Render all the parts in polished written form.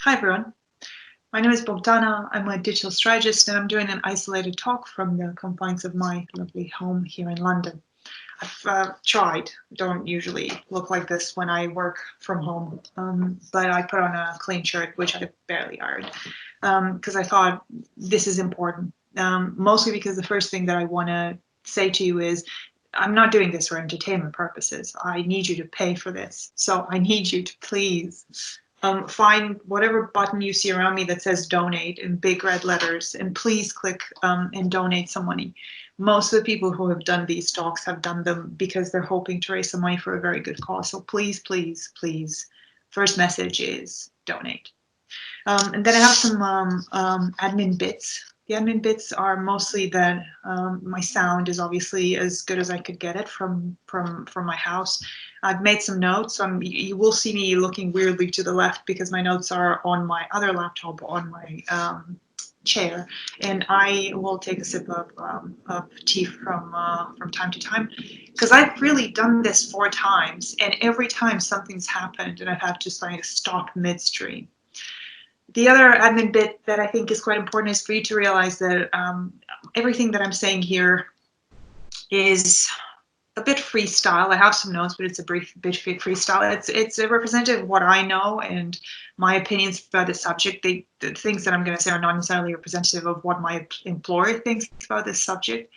Hi everyone, my name is Bogdana. I'm a digital strategist and I'm doing an isolated talk from the confines of my lovely home here in London. I've tried, don't usually look like this when I work from home, but I put on a clean shirt, which I barely ironed, because I thought this is important, mostly because the first thing that I want to say to you is I'm not doing this for entertainment purposes. I need you to pay for this. So I need you to please find whatever button you see around me that says donate in big red letters, and please click and donate some money. Most of the people who have done these talks have done them because they're hoping to raise some money for a very good cause. So please, please, please, first message is donate. And then I have some admin bits. The admin bits are mostly that my sound is obviously as good as I could get it from my house. I've made some notes. You will see me looking weirdly to the left because my notes are on my other laptop on my chair, and I will take a sip of tea from time to time because I've really done this 4 times, and every time something's happened and I've had to stop midstream. The other admin bit that I think is quite important is for you to realize that everything that I'm saying here is a bit freestyle. I have some notes, but it's a bit freestyle. It's a representative of what I know and my opinions about the subject. The things that I'm going to say are not necessarily representative of what my employer thinks about this subject.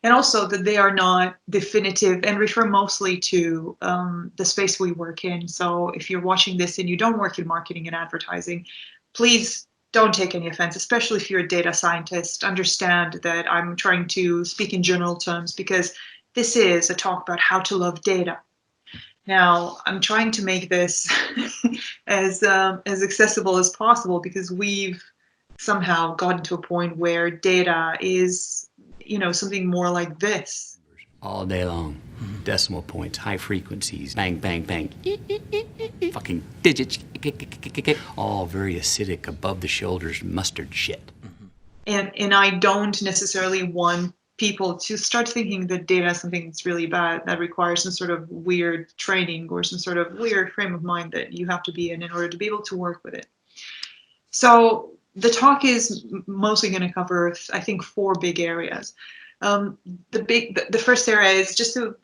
And also that they are not definitive and refer mostly to the space we work in. So if you're watching this and you don't work in marketing and advertising, please don't take any offense, especially if you're a data scientist. Understand that I'm trying to speak in general terms because this is a talk about how to love data. Now, I'm trying to make this as accessible as possible because we've somehow gotten to a point where data is, something more like this. All day long. Decimal points, high frequencies, bang, bang, bang. Fucking digits. All very acidic, above the shoulders mustard shit. And I don't necessarily want people to start thinking that data is something that's really bad, that requires some sort of weird training or some sort of weird frame of mind that you have to be in order to be able to work with it. So the talk is mostly going to cover, I think, 4 big areas. The first area is just to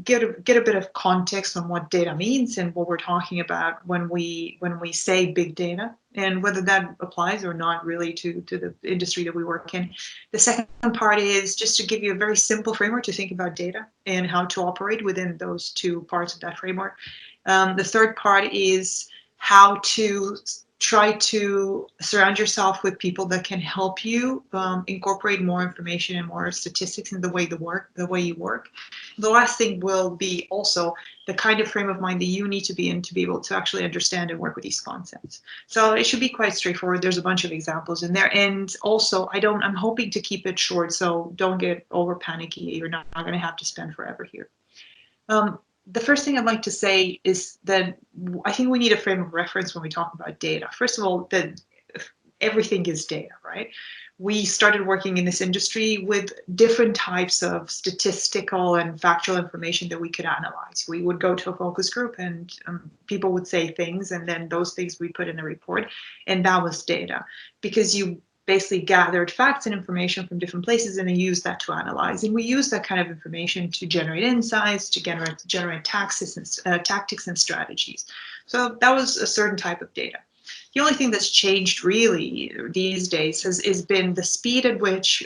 get a bit of context on what data means and what we're talking about when we say big data, and whether that applies or not really to the industry that we work in. The second part is just to give you a very simple framework to think about data and how to operate within those 2 parts of that framework. The third part is how to try to surround yourself with people that can help you incorporate more information and more statistics in the way you work. The last thing will be also the kind of frame of mind that you need to be in to be able to actually understand and work with these concepts. So it should be quite straightforward. There's a bunch of examples in there. And also I'm hoping to keep it short, so don't get over panicky. You're not going to have to spend forever here. The first thing I'd like to say is that I think we need a frame of reference when we talk about data. First of all, that everything is data, right? We started working in this industry with different types of statistical and factual information that we could analyze. We would go to a focus group and people would say things, and then those things we put in a report, and that was data, because you basically gathered facts and information from different places and then used that to analyze. And we use that kind of information to generate insights, to generate tactics and strategies. So that was a certain type of data. The only thing that's changed really these days has been the speed at which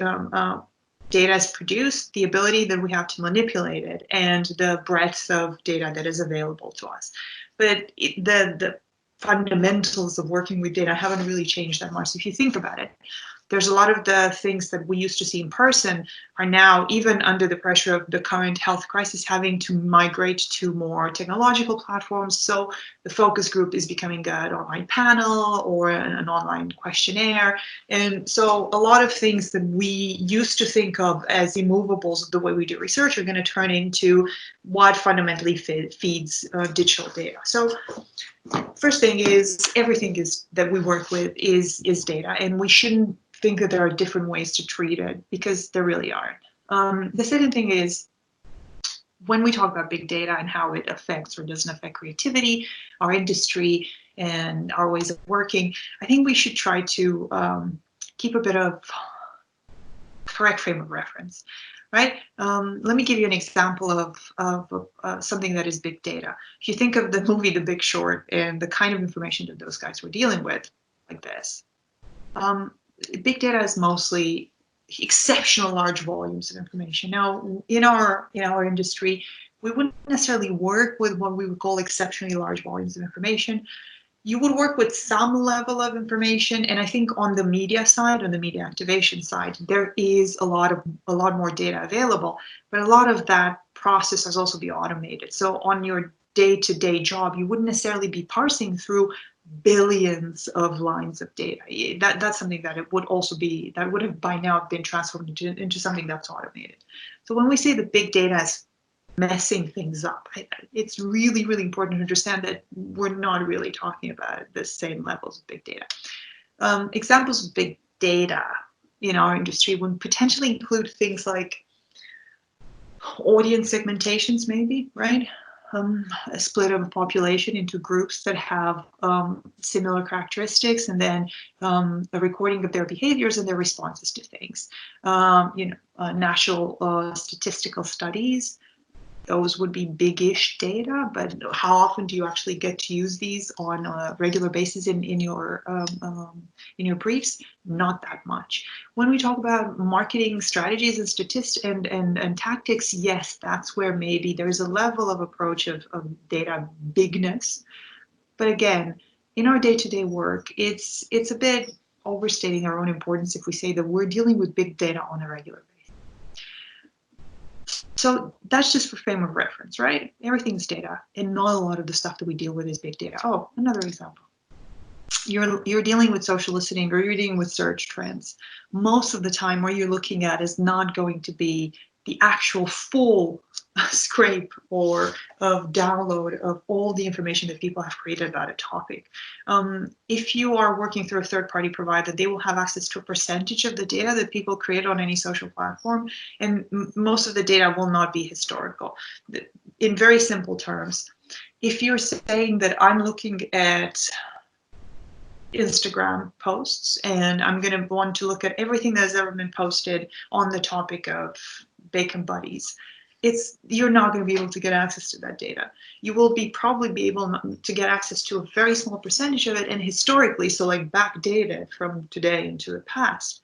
data is produced, the ability that we have to manipulate it, and the breadth of data that is available to us. But the fundamentals of working with data haven't really changed that much. So if you think about it, there's a lot of the things that we used to see in person are now, even under the pressure of the current health crisis, having to migrate to more technological platforms. So the focus group is becoming an online panel or an online questionnaire. And so a lot of things that we used to think of as immovables of the way we do research are going to turn into what fundamentally feeds digital data. So first thing is everything that we work with is data, and we shouldn't think that there are different ways to treat it, because there really aren't. The second thing is, when we talk about big data and how it affects or doesn't affect creativity, our industry, and our ways of working, I think we should try to keep a bit of correct frame of reference, right? Let me give you an example of something that is big data. If you think of the movie The Big Short and the kind of information that those guys were dealing with, like this, big data is mostly exceptional large volumes of information. Now, in our industry, we wouldn't necessarily work with what we would call exceptionally large volumes of information. You would work with some level of information, and I think on the media side, on the media activation side, there is a lot more data available, but a lot of that process has also be automated. So on your day-to-day job, you wouldn't necessarily be parsing through billions of lines of data. That's something that it would also be, that would have by now been transformed into something that's automated. So when we say that big data is messing things up, it's really, really important to understand that we're not really talking about the same levels of big data. Examples of big data in our industry would potentially include things like audience segmentations, maybe, right? A split of a population into groups that have similar characteristics, and then a recording of their behaviors and their responses to things. National statistical studies, those would be big-ish data, but how often do you actually get to use these on a regular basis in your briefs? Not that much. When we talk about marketing strategies and statistics and tactics, yes, that's where maybe there's a level of approach of data bigness. But again, in our day-to-day work, it's a bit overstating our own importance if we say that we're dealing with big data on a regular basis. So that's just for frame of reference, right? Everything's data, and not a lot of the stuff that we deal with is big data. Oh, another example. You're dealing with social listening, or you're dealing with search trends. Most of the time, what you're looking at is not going to be the actual full scrape or of download of all the information that people have created about a topic. If you are working through a third-party provider, they will have access to a percentage of the data that people create on any social platform, and most of the data will not be historical. In very simple terms, if you're saying that I'm looking at Instagram posts and I'm going to want to look at everything that has ever been posted on the topic of bacon buddies, you're not going to be able to get access to that data. You will probably be able to get access to a very small percentage of it, and historically, so like backdated from today into the past,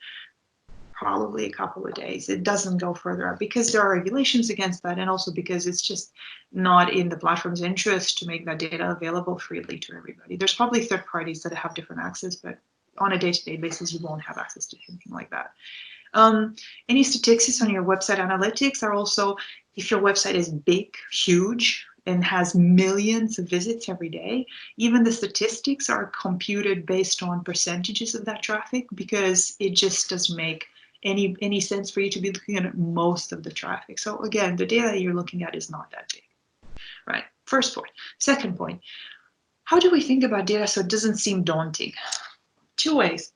probably a couple of days. It doesn't go further up because there are regulations against that, and also because it's just not in the platform's interest to make that data available freely to everybody. There's probably third parties that have different access, but on a day-to-day basis, you won't have access to anything like that. Any statistics on your website analytics are also, if your website is big, huge, and has millions of visits every day, even the statistics are computed based on percentages of that traffic, because it just doesn't make any sense for you to be looking at most of the traffic. So again, the data you're looking at is not that big, right? First point. Second point, how do we think about data so it doesn't seem daunting? Two ways.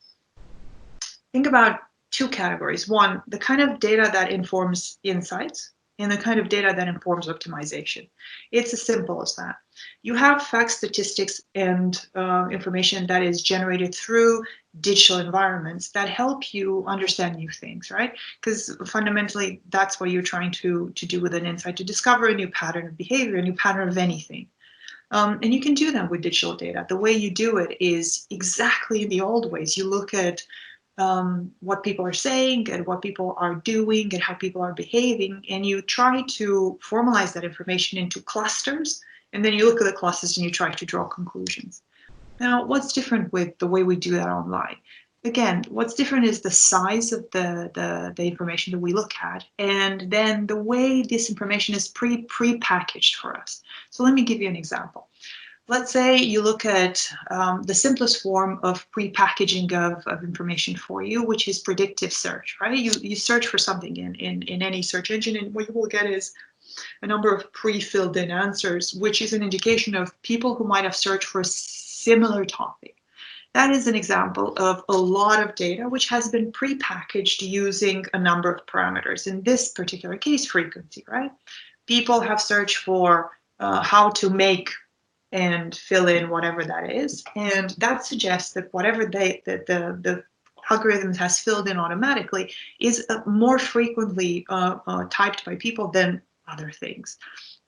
Think about two categories. One, the kind of data that informs insights, and the kind of data that informs optimization. It's as simple as that. You have facts, statistics, and information that is generated through digital environments that help you understand new things, right? Because fundamentally, that's what you're trying to do with an insight, to discover a new pattern of behavior, a new pattern of anything. And you can do that with digital data. The way you do it is exactly in the old ways. You look at what people are saying and what people are doing and how people are behaving, and you try to formalize that information into clusters, and then you look at the clusters and you try to draw conclusions. Now, what's different with the way we do that online? Again, what's different is the size of the information that we look at, and then the way this information is pre-packaged for us. So let me give you an example. Let's say you look at the simplest form of pre-packaging of information for you, which is predictive search, right? You search for something in any search engine, and what you will get is a number of pre-filled in answers, which is an indication of people who might have searched for a similar topic. That is an example of a lot of data which has been pre-packaged using a number of parameters. In this particular case, frequency, right? People have searched for how to make and fill in whatever that is. And that suggests that whatever the algorithm has filled in automatically is more frequently typed by people than other things.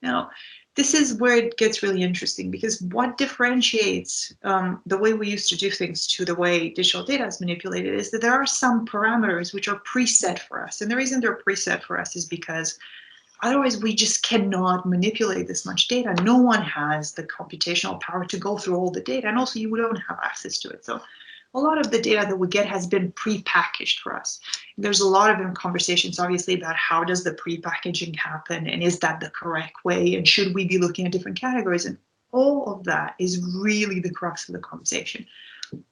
Now, this is where it gets really interesting, because what differentiates the way we used to do things to the way digital data is manipulated is that there are some parameters which are preset for us. And the reason they're preset for us is because otherwise we just cannot manipulate this much data. No one has the computational power to go through all the data, and also you don't have access to it. So a lot of the data that we get has been pre-packaged for us. There's a lot of conversations, obviously, about how does the pre-packaging happen, and is that the correct way, and should we be looking at different categories? And all of that is really the crux of the conversation.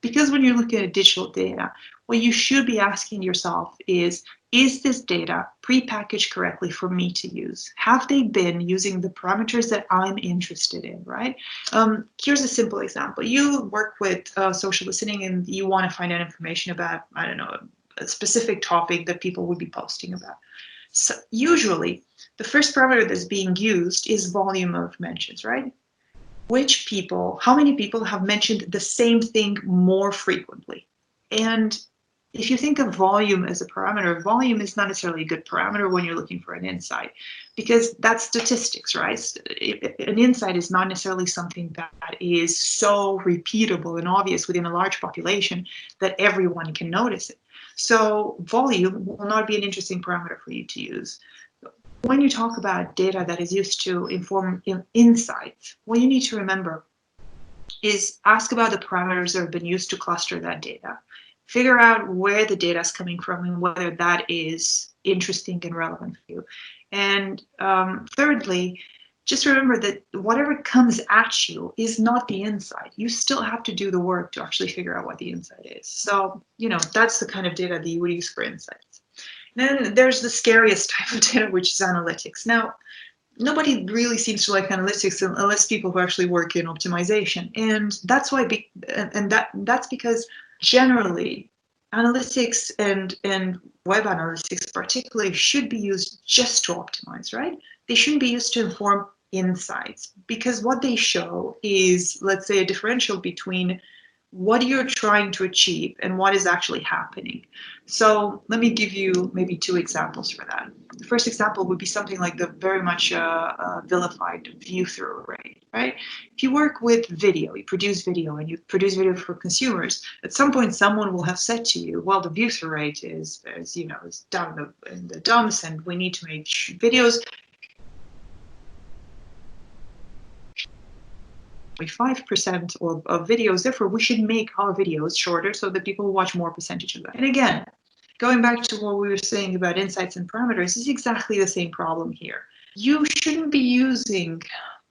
Because when you're looking at digital data, what you should be asking yourself is this data prepackaged correctly for me to use? Have they been using the parameters that I'm interested in, right? Here's a simple example. You work with social listening and you want to find out information about, I don't know, a specific topic that people would be posting about. So usually, the first parameter that's being used is volume of mentions, right? Which people, how many people have mentioned the same thing more frequently? And if you think of volume as a parameter, volume is not necessarily a good parameter when you're looking for an insight, because that's statistics, right? An insight is not necessarily something that is so repeatable and obvious within a large population that everyone can notice it. So volume will not be an interesting parameter for you to use. When you talk about data that is used to inform insights, what you need to remember is ask about the parameters that have been used to cluster that data. Figure out where the data is coming from and whether that is interesting and relevant for you. And thirdly, just remember that whatever comes at you is not the insight. You still have to do the work to actually figure out what the insight is. So, that's the kind of data that you would use for insights. Then there's the scariest type of data, which is analytics. Now, nobody really seems to like analytics unless people who actually work in optimization. And that's why, that's because generally analytics and web analytics particularly should be used just to optimize, right? They shouldn't be used to inform insights, because what they show is, let's say, a differential between what you're trying to achieve and what is actually happening. So let me give you maybe two examples for that. The first example would be something like the very much vilified view-through rate, right? If you work with video, you produce video and you produce video for consumers, at some point someone will have said to you, well, the view-through rate is down in the dumps, and we need to make videos 5% of videos. Therefore, we should make our videos shorter so that people watch more percentage of that. And again, going back to what we were saying about insights and parameters, is exactly the same problem here. You shouldn't be using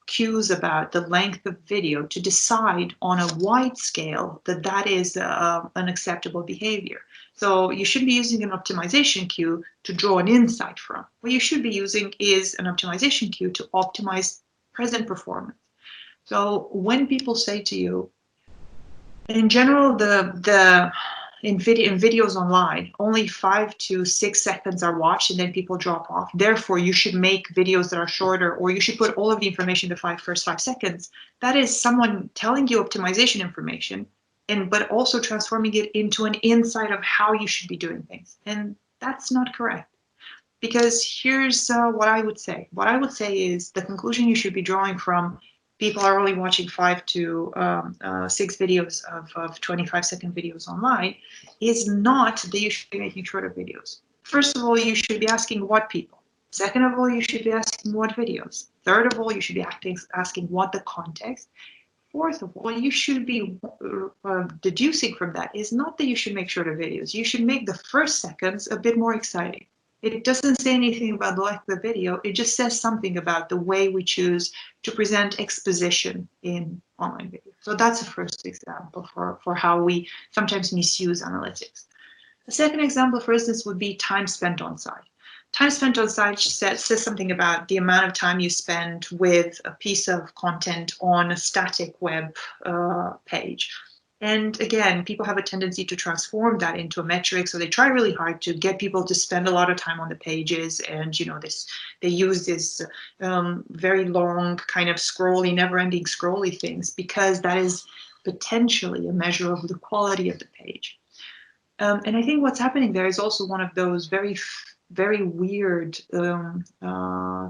cues about the length of video to decide on a wide scale that is an acceptable behavior. So you shouldn't be using an optimization cue to draw an insight from. What you should be using is an optimization cue to optimize present performance. So when people say to you, in general, in videos online, only 5 to 6 seconds are watched and then people drop off. Therefore, you should make videos that are shorter, or you should put all of the information in the first 5 seconds. That is someone telling you optimization information, but also transforming it into an insight of how you should be doing things. And that's not correct. Because here's what I would say. What I would say is the conclusion you should be drawing from people are only watching 5 to 6 videos of 25-second videos online is not that you should be making shorter videos. First of all, you should be asking what people. Second of all, you should be asking what videos. Third of all, you should be asking what the context. Fourth of all, you should be deducing from that is not that you should make shorter videos. You should make the first seconds a bit more exciting. It doesn't say anything about the length of the video. It just says something about the way we choose to present exposition in online video. So that's the first example for how we sometimes misuse analytics. The second example, for instance, would be time spent on site. Time spent on site says something about the amount of time you spend with a piece of content on a static web page. And again, people have a tendency to transform that into a metric. So they try really hard to get people to spend a lot of time on the pages. And, they use this very long kind of scrolly, never ending scrolly things, because that is potentially a measure of the quality of the page. And I think what's happening there is also one of those very weird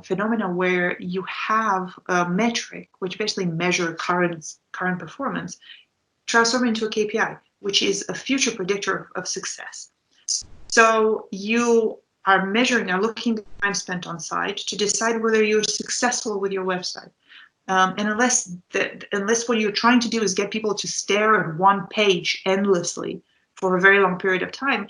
phenomena where you have a metric which basically measure current performance, transform into a KPI, which is a future predictor of success. So you are looking at time spent on site to decide whether you're successful with your website. And unless what you're trying to do is get people to stare at one page endlessly for a very long period of time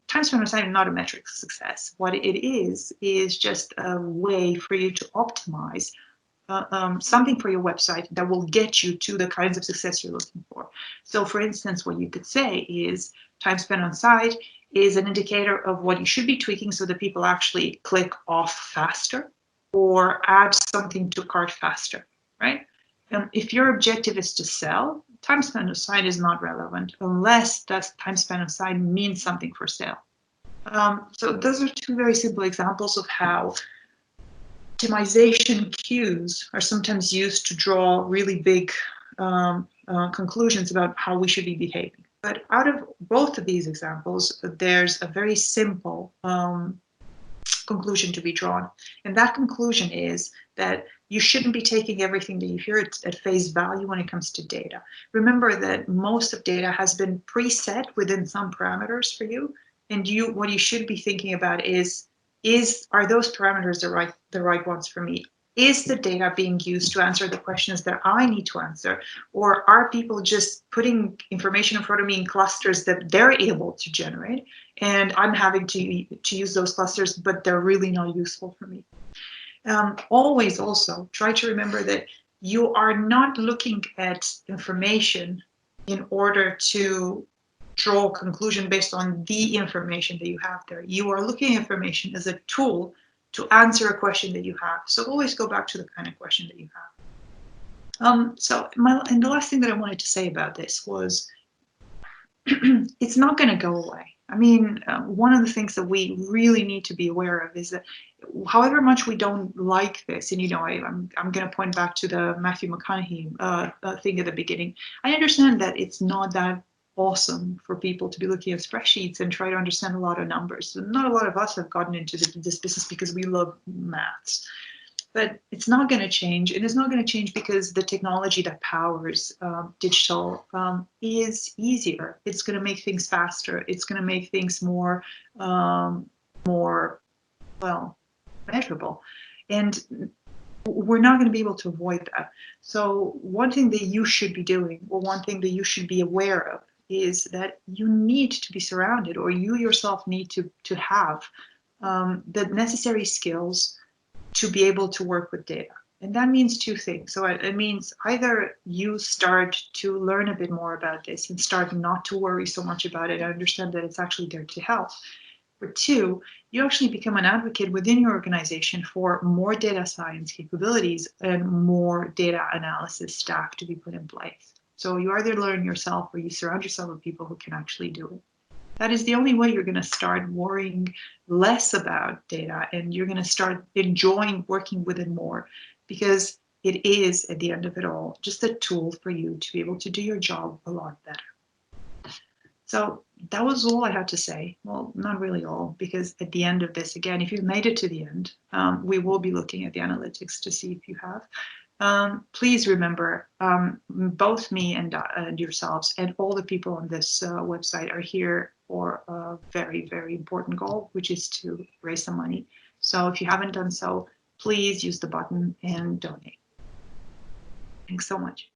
spent on site is not a metric of success. What it is just a way for you to optimize something for your website that will get you to the kinds of success you're looking for. So for instance, what you could say is time spent on site is an indicator of what you should be tweaking so that people actually click off faster or add something to cart faster, right? If your objective is to sell, time spent on site is not relevant unless that time spent on site means something for sale. So those are two very simple examples of how optimization cues are sometimes used to draw really big conclusions about how we should be behaving. But out of both of these examples, there's a very simple conclusion to be drawn. And that conclusion is that you shouldn't be taking everything that you hear at face value when it comes to data. Remember that most of data has been preset within some parameters for you. And what you should be thinking about is are those parameters the right ones for me? Is the data being used to answer the questions that I need to answer? Or are people just putting information in front of me in clusters that they're able to generate, and I'm having to use those clusters, but they're really not useful for me? Always also try to remember that you are not looking at information in order to draw a conclusion based on the information that you have there. You are looking at information as a tool to answer a question that you have. So always go back to the kind of question that you have. And the last thing that I wanted to say about this was it's not going to go away. I mean, one of the things that we really need to be aware of is that however much we don't like this, and I'm going to point back to the Matthew McConaughey thing at the beginning. I understand that it's not that awesome for people to be looking at spreadsheets and try to understand a lot of numbers. Not a lot of us have gotten into this business because we love maths. But it's not going to change, and it's not going to change because the technology that powers digital is easier. It's going to make things faster. It's going to make things more measurable, and we're not going to be able to avoid that. So one thing that you should be doing, or one thing that you should be aware of, is that you need to be surrounded, or you yourself need to have the necessary skills to be able to work with data. And that means two things. So it means either you start to learn a bit more about this and start not to worry so much about it. I understand that it's actually there to help. Or two, you actually become an advocate within your organization for more data science capabilities and more data analysis staff to be put in place. So you either learn yourself or you surround yourself with people who can actually do it. That is the only way you're going to start worrying less about data, and you're going to start enjoying working with it more, because it is, at the end of it all, just a tool for you to be able to do your job a lot better. So that was all I had to say. Well, not really all, because at the end of this, again, if you've made it to the end, we will be looking at the analytics to see if you have. Please remember, both me and yourselves and all the people on this website are here for a very, very important goal, which is to raise some money. So if you haven't done so, please use the button and donate. Thanks so much.